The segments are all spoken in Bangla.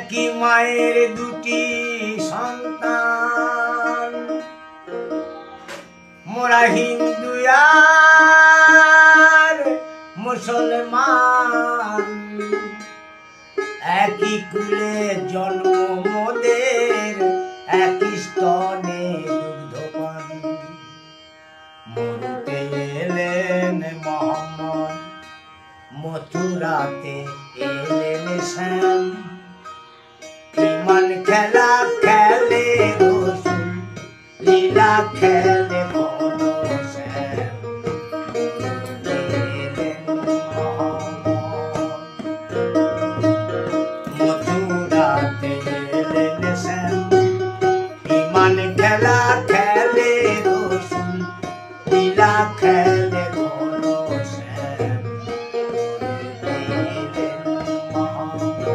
একই মায়ের দুটি সন্তান, মোরা হিন্দু আর মুসলমান, একই কুলে জন্ম মোদের, একই স্তনে দুগ্ধপান। মরুতে এলেন মোহাম্মদ, মথুরাতে এলেন শ্যাম, ইমান খেলা খেলে রসুল, লীলা খেলে ঘনশ্যাম। এলেন মোহাম্মদ, মথুরাতে এলেন শ্যাম, ইমান খেলা খেলে রসুল, লীলা খেলে ঘনশ্যাম। এলেন মোহাম্মদ।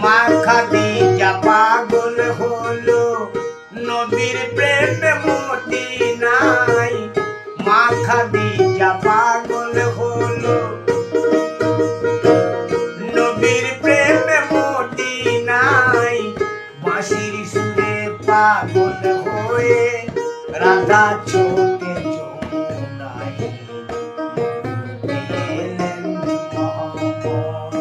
মা খাদিজা পাগল হলো, নবীর প্রেমে মতি নাই। মা খাদিজা পাগল হলো, নবীর প্রেমে মতি নাই। বাঁশির সুরে পাগল হয়ে রাধা ছোটে যমুনায়। এলেন মোহাম্মদ।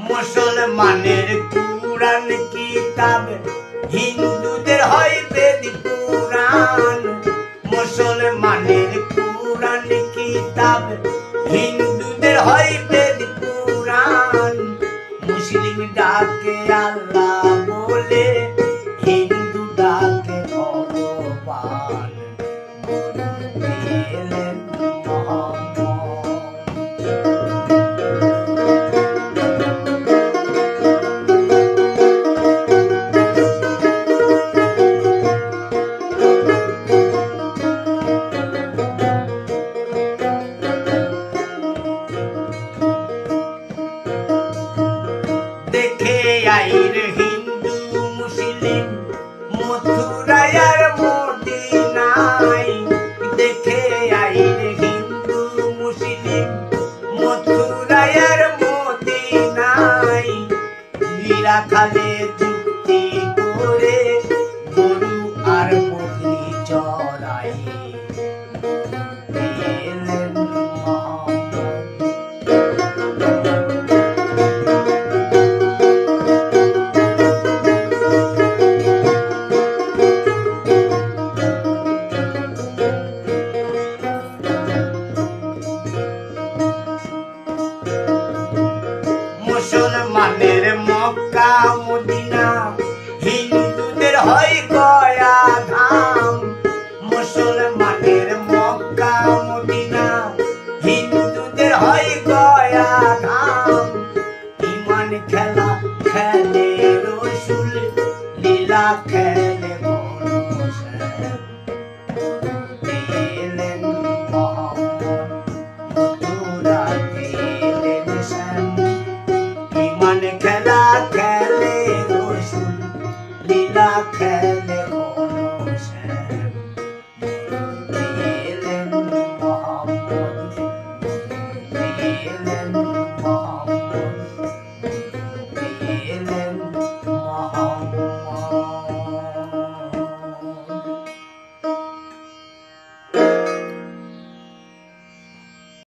মুসলমানের কুরআন কিতাব, হিন্দুদের হয় বেদ পুরাণ। মুসলমানের কুরআন কিতাব, হিন্দুদের হয় বেদ পুরাণ। মুসলিম ডাকে আল্লাহ বলে, হিন্দু ডাকে ভগবান। এলেন দেখে আইর হিন্দু মুসলিম, মথুরায় আর মদিনায়। দেখে আইর হিন্দু মুসলিম, মথুরায় আর মদিনায়। লীলা খালে যুক্তি করে, গরু আর বকরি চড়াই। এলেন মুসলমানের মক্কা মদিনা, হিন্দুদের হয় গয়া ধাম। মুসলমানের মক্কা মদিনা, হিন্দুদের হয় গয়া